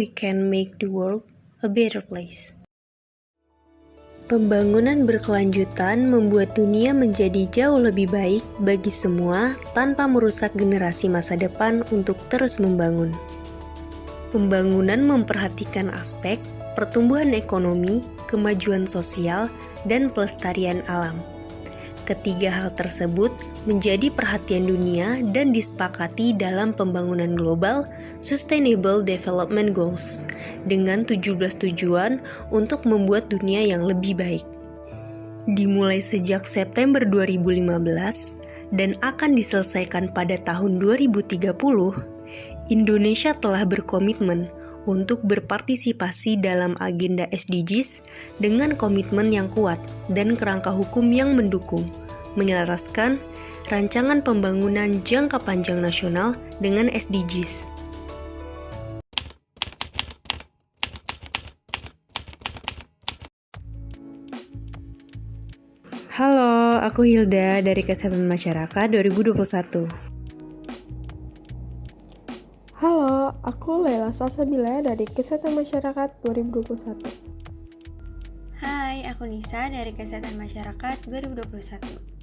we can make the world a better place. Pembangunan berkelanjutan membuat dunia menjadi jauh lebih baik bagi semua tanpa merusak generasi masa depan untuk terus membangun. Pembangunan memperhatikan aspek pertumbuhan ekonomi, kemajuan sosial, dan pelestarian alam. Ketiga hal tersebut menjadi perhatian dunia dan disepakati dalam pembangunan global Sustainable Development Goals dengan 17 tujuan untuk membuat dunia yang lebih baik. Dimulai sejak September 2015 dan akan diselesaikan pada tahun 2030, Indonesia telah berkomitmen untuk berpartisipasi dalam agenda SDGs dengan komitmen yang kuat dan kerangka hukum yang mendukung, menyelaraskan rancangan pembangunan jangka panjang nasional dengan SDGs. Halo, aku Hilda dari Kesehatan Masyarakat 2021. Halo, aku Laila Salsabila dari Kesehatan Masyarakat 2021. Hai, aku Nisa dari Kesehatan Masyarakat 2021.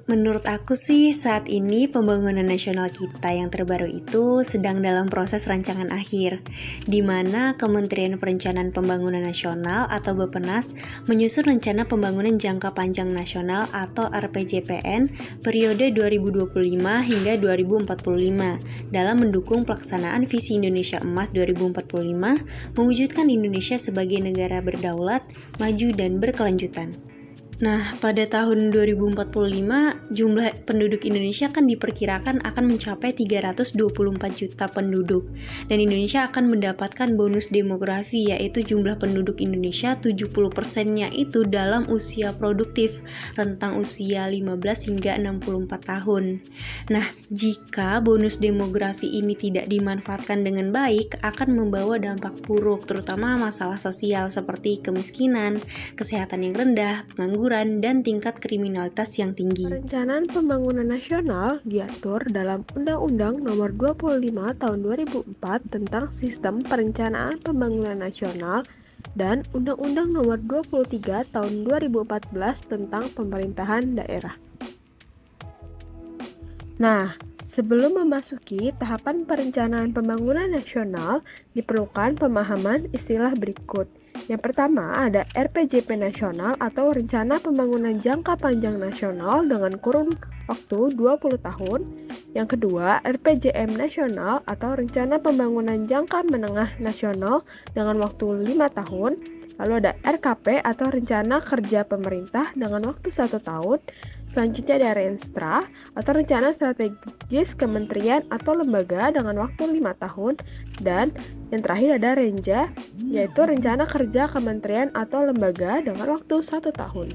Menurut aku sih saat ini pembangunan nasional kita yang terbaru itu sedang dalam proses rancangan akhir, di mana Kementerian Perencanaan Pembangunan Nasional atau Bappenas menyusun rencana pembangunan jangka panjang nasional atau RPJPN periode 2025 hingga 2045 dalam mendukung pelaksanaan visi Indonesia Emas 2045 mewujudkan Indonesia sebagai negara berdaulat, maju dan berkelanjutan. Nah, pada tahun 2045, jumlah penduduk Indonesia akan diperkirakan akan mencapai 324 juta penduduk. Dan Indonesia akan mendapatkan bonus demografi, yaitu jumlah penduduk Indonesia 70%-nya itu dalam usia produktif, rentang usia 15 hingga 64 tahun. Nah, jika bonus demografi ini tidak dimanfaatkan dengan baik, akan membawa dampak buruk, terutama masalah sosial seperti kemiskinan, kesehatan yang rendah, pengangguran, dan tingkat kriminalitas yang tinggi. Perencanaan Pembangunan Nasional diatur dalam Undang-Undang Nomor 25 Tahun 2004 tentang Sistem Perencanaan Pembangunan Nasional dan Undang-Undang Nomor 23 Tahun 2014 tentang Pemerintahan Daerah. Nah, sebelum memasuki tahapan perencanaan pembangunan nasional, diperlukan pemahaman istilah berikut. Yang pertama ada RPJP nasional atau Rencana Pembangunan Jangka Panjang Nasional dengan kurun waktu 20 tahun. Yang kedua RPJM nasional atau Rencana Pembangunan Jangka Menengah Nasional dengan waktu 5 tahun. Lalu ada RKP atau Rencana Kerja Pemerintah dengan waktu 1 tahun. Selanjutnya ada Renstra atau Rencana Strategis Kementerian atau Lembaga dengan waktu 5 tahun. Dan yang terakhir ada Renja, yaitu Rencana Kerja Kementerian atau Lembaga dengan waktu 1 tahun.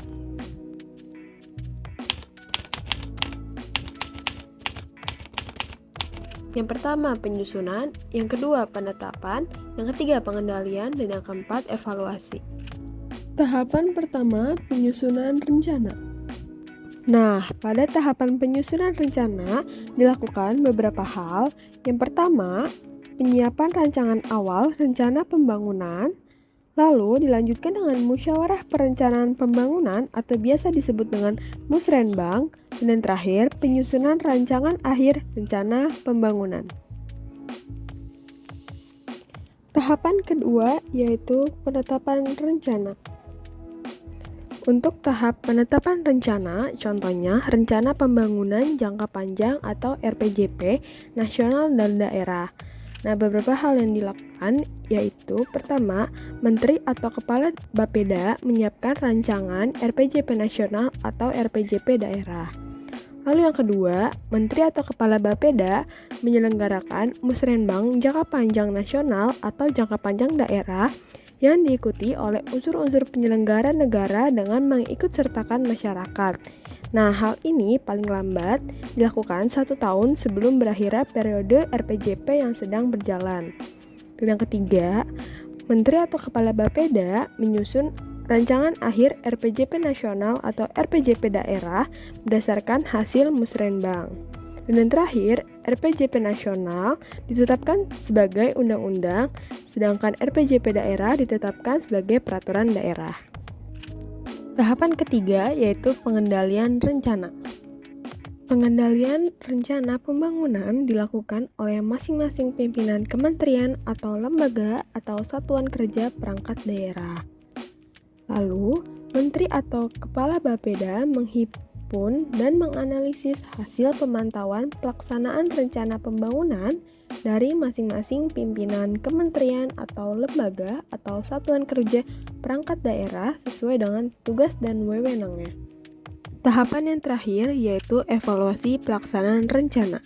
Yang pertama penyusunan, yang kedua penetapan, yang ketiga pengendalian, dan yang keempat evaluasi. Tahapan pertama penyusunan rencana. Nah, pada tahapan penyusunan rencana dilakukan beberapa hal. Yang pertama, penyiapan rancangan awal rencana pembangunan, lalu dilanjutkan dengan musyawarah perencanaan pembangunan atau biasa disebut dengan musrenbang, dan yang terakhir penyusunan rancangan akhir rencana pembangunan. Tahapan kedua yaitu penetapan rencana. Untuk tahap penetapan rencana, contohnya Rencana Pembangunan Jangka Panjang atau RPJP nasional dan daerah. Nah, beberapa hal yang dilakukan yaitu pertama, Menteri atau Kepala Bapeda menyiapkan rancangan RPJP nasional atau RPJP daerah. Lalu yang kedua, Menteri atau Kepala Bapeda menyelenggarakan musrenbang jangka panjang nasional atau jangka panjang daerah yang diikuti oleh unsur-unsur penyelenggara negara dengan mengikutsertakan masyarakat. Nah, hal ini paling lambat dilakukan 1 tahun sebelum berakhirnya periode RPJP yang sedang berjalan. Dan yang ketiga, Menteri atau Kepala Bapeda menyusun rancangan akhir RPJP nasional atau RPJP daerah berdasarkan hasil musrenbang. Dan yang terakhir, RPJP nasional ditetapkan sebagai undang-undang, sedangkan RPJP daerah ditetapkan sebagai peraturan daerah. Tahapan ketiga yaitu pengendalian rencana. Pengendalian rencana pembangunan dilakukan oleh masing-masing pimpinan kementerian atau lembaga atau satuan kerja perangkat daerah. Lalu, menteri atau kepala Bapeda menghimpun dan menganalisis hasil pemantauan pelaksanaan rencana pembangunan dari masing-masing pimpinan kementerian atau lembaga atau satuan kerja perangkat daerah sesuai dengan tugas dan wewenangnya. Tahapan yang terakhir yaitu evaluasi pelaksanaan rencana.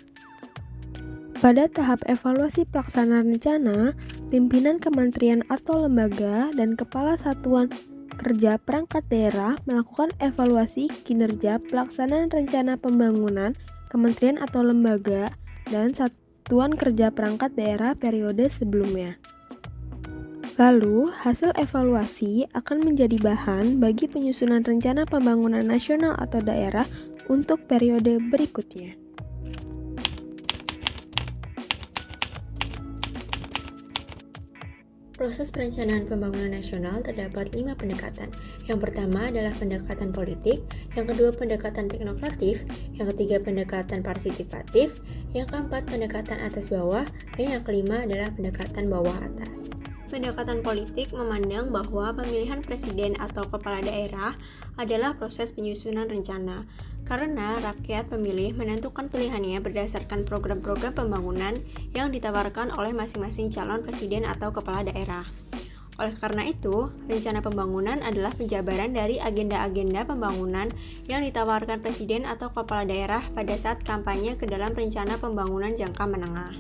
Pada tahap evaluasi pelaksanaan rencana, pimpinan kementerian atau lembaga dan kepala satuan kerja perangkat daerah melakukan evaluasi kinerja pelaksanaan rencana pembangunan kementerian atau lembaga dan satuan kerja perangkat daerah periode sebelumnya. Lalu, hasil evaluasi akan menjadi bahan bagi penyusunan rencana pembangunan nasional atau daerah untuk periode berikutnya. Proses perencanaan pembangunan nasional terdapat 5 pendekatan. Yang pertama adalah pendekatan politik, yang kedua pendekatan teknokratif, yang ketiga pendekatan partisipatif, yang keempat pendekatan atas bawah, dan yang kelima adalah pendekatan bawah atas. Pendekatan politik memandang bahwa pemilihan presiden atau kepala daerah adalah proses penyusunan rencana, karena rakyat pemilih menentukan pilihannya berdasarkan program-program pembangunan yang ditawarkan oleh masing-masing calon presiden atau kepala daerah. Oleh karena itu, rencana pembangunan adalah penjabaran dari agenda-agenda pembangunan yang ditawarkan presiden atau kepala daerah pada saat kampanye ke dalam rencana pembangunan jangka menengah.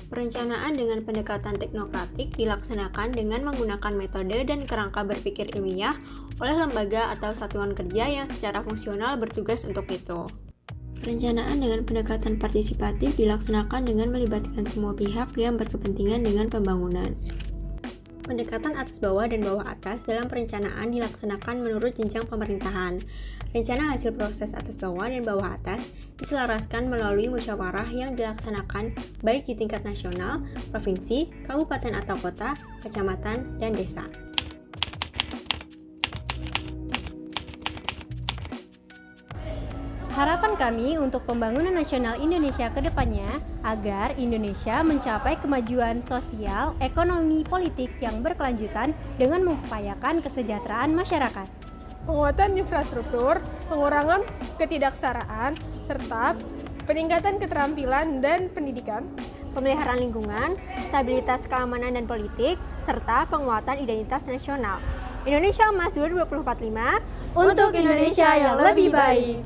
Perencanaan dengan pendekatan teknokratik dilaksanakan dengan menggunakan metode dan kerangka berpikir ilmiah oleh lembaga atau satuan kerja yang secara fungsional bertugas untuk itu. Perencanaan dengan pendekatan partisipatif dilaksanakan dengan melibatkan semua pihak yang berkepentingan dengan pembangunan. Pendekatan atas bawah dan bawah atas dalam perencanaan dilaksanakan menurut jenjang pemerintahan. Rencana hasil proses atas bawah dan bawah atas diselaraskan melalui musyawarah yang dilaksanakan baik di tingkat nasional, provinsi, kabupaten atau kota, kecamatan, dan desa. Harapan kami untuk pembangunan nasional Indonesia ke depannya agar Indonesia mencapai kemajuan sosial, ekonomi, politik yang berkelanjutan dengan mengupayakan kesejahteraan masyarakat. Penguatan infrastruktur, pengurangan ketidaksetaraan, serta peningkatan keterampilan dan pendidikan, pemeliharaan lingkungan, stabilitas keamanan dan politik, serta penguatan identitas nasional. Indonesia Emas 2045 untuk Indonesia yang lebih baik.